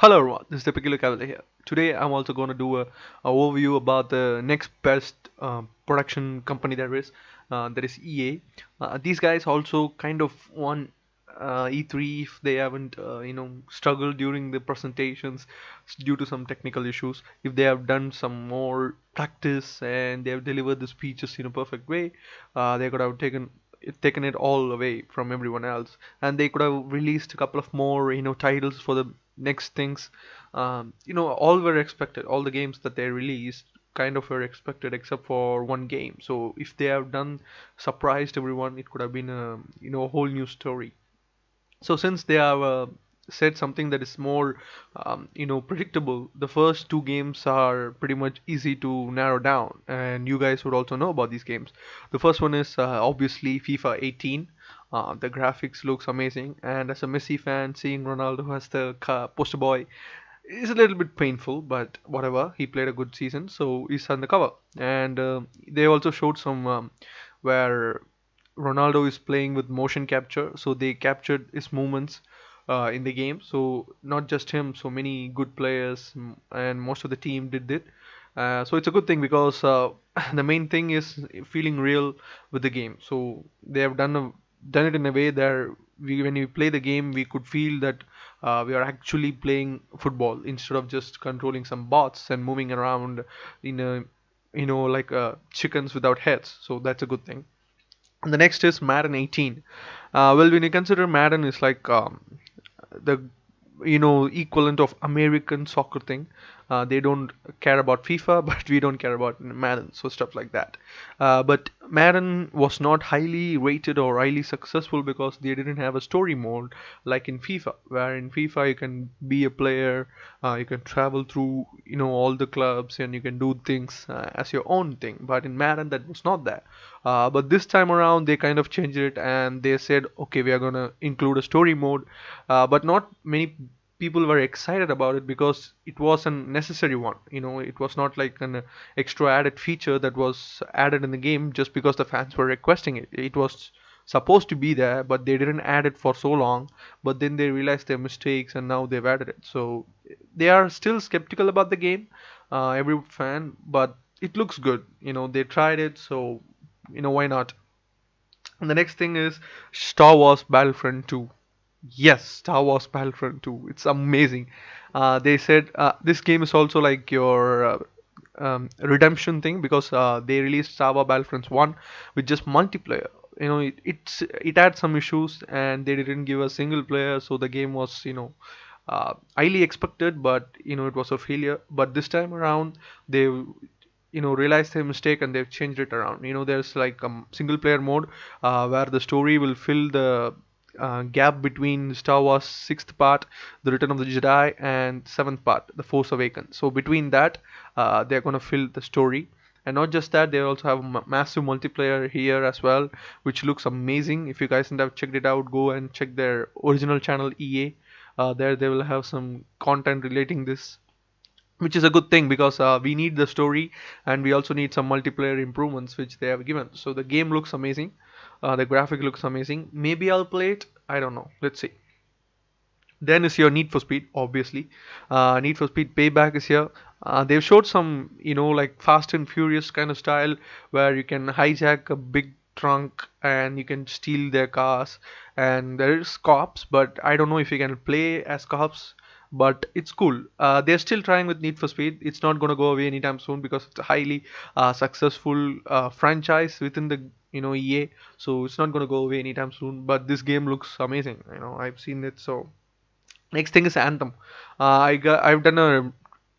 Hello everyone, this is the Peculiar Cavalier here. Today I'm also going to do a overview about the next best production company there is, that is EA. These guys also kind of won E3 if they haven't struggled during the presentations due to some technical issues. If they have done some more practice and they have delivered the speeches in a perfect way, they could have taken it all away from everyone else, and they could have released a couple of more titles for the next things. All were expected. All the games that they released kind of were expected except for one game. So if they have done surprised everyone, it could have been a whole new story. So since they have said something that is more predictable, the first two games are pretty much easy to narrow down, and you guys would also know about these games. The first one is obviously FIFA 18. The graphics looks amazing, and as a Messi fan, seeing Ronaldo as the poster boy is a little bit painful, but whatever. He played a good season, so he's on the cover. And they also showed some where Ronaldo is playing with motion capture, so they captured his movements in the game. So not just him, so many good players and most of the team did it. So it's a good thing because the main thing is feeling real with the game. So they have done it in a way that when we play the game, we could feel that we are actually playing football instead of just controlling some bots and moving around in a like chickens without heads. So that's a good thing. And the next is Madden 18. Well, when you consider Madden is like the equivalent of American soccer thing. They don't care about FIFA, but we don't care about Madden, so stuff like that. But Madden was not highly rated or highly successful because they didn't have a story mode like in FIFA, where in FIFA you can be a player, you can travel through all the clubs and you can do things as your own thing. But in Madden that was not there. But this time around they kind of changed it and they said, okay, we are gonna include a story mode, but not many people were excited about it because it was a necessary one. It was not like an extra added feature that was added in the game just because the fans were requesting it. It was supposed to be there, but they didn't add it for so long. But then they realized their mistakes and now they've added it. So they are still skeptical about the game, every fan, but it looks good. They tried it, so why not? And the next thing is Star Wars Battlefront 2. Yes, Star Wars Battlefront 2. It's amazing. They said this game is also like your redemption thing because they released Star Wars Battlefront 1 with just multiplayer. It had some issues and they didn't give a single player, so the game was highly expected, but it was a failure. But this time around, they realized their mistake and they've changed it around. There's like a single player mode where the story will fill the gap between Star Wars sixth part, The Return of the Jedi, and seventh part, The Force Awakens. So between that, they're gonna fill the story. And not just that, they also have massive multiplayer here as well, which looks amazing. If you guys haven't have checked it out, go and check their original channel EA. There they will have some content relating this, which is a good thing because we need the story and we also need some multiplayer improvements which they have given. So the game looks amazing, the graphic looks amazing. Maybe I'll play it, I don't know, let's see. Then is your Need for Speed, obviously. Need for Speed Payback is here. They've showed some, like Fast and Furious kind of style where you can hijack a big trunk and you can steal their cars. And there is cops, but I don't know if you can play as cops. But it's cool. They're still trying with Need for Speed. It's not gonna go away anytime soon because it's a highly successful franchise within the EA. So it's not gonna go away anytime soon. But this game looks amazing. I've seen it, so next thing is Anthem. I've done a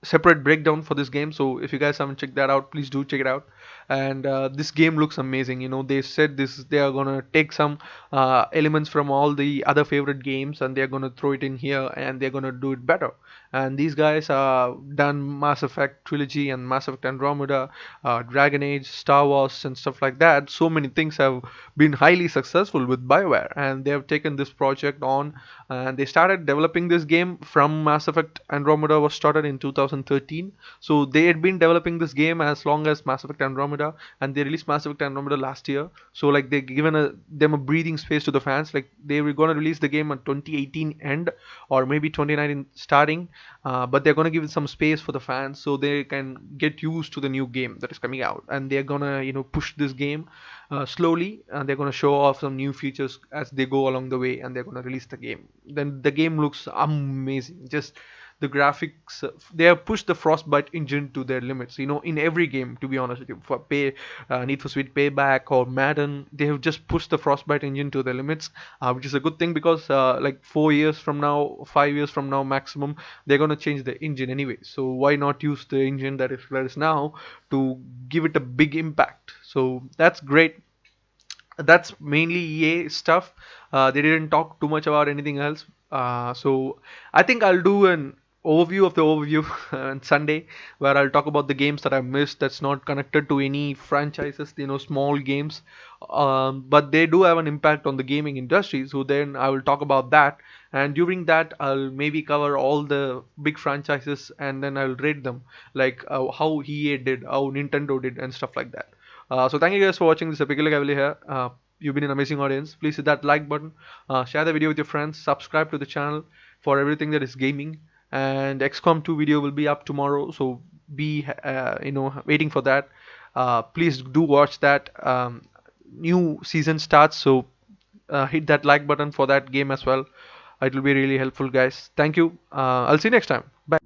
separate breakdown for this game, so if you guys haven't checked that out, please do check it out. And this game looks amazing. They said they are gonna take some elements from all the other favorite games and they're gonna throw it in here and they're gonna do it better. And these guys done Mass Effect trilogy and Mass Effect Andromeda, Dragon Age, Star Wars, and stuff like that. So many things have been highly successful with BioWare, and they have taken this project on and they started developing this game from Mass Effect Andromeda was started in 2000 2013. So they had been developing this game as long as Mass Effect Andromeda, and they released Mass Effect Andromeda last year. So like they given them a breathing space to the fans. Like they were gonna release the game on 2018 end or maybe 2019 starting, but they're gonna give it some space for the fans so they can get used to the new game that is coming out, and they're gonna push this game slowly, and they're gonna show off some new features as they go along the way, and they're gonna release the game. Then the game looks amazing. Just the graphics, they have pushed the Frostbite engine to their limits. In every game, to be honest with you, for Need for Speed Payback or Madden, they have just pushed the Frostbite engine to their limits, which is a good thing because like 4 years from now, 5 years from now maximum, they're gonna change the engine anyway. So why not use the engine that is now to give it a big impact? So that's great. That's mainly EA stuff. They didn't talk too much about anything else. So I think I'll do an overview of the overview on Sunday, where I'll talk about the games that I missed that's not connected to any franchises, small games. But they do have an impact on the gaming industry. So then I will talk about that. And during that, I'll maybe cover all the big franchises and then I'll rate them, like how EA did, how Nintendo did, and stuff like that. So thank you guys for watching this epic Cavalier here. You've been an amazing audience. Please hit that like button, share the video with your friends, subscribe to the channel for everything that is gaming. And XCOM 2 video will be up tomorrow, so be waiting for that. Please do watch that. New season starts, so hit that like button for that game as well. It will be really helpful, guys. Thank you. I'll see you next time. Bye.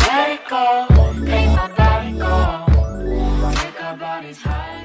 Let it go, make my body go, make our bodies high.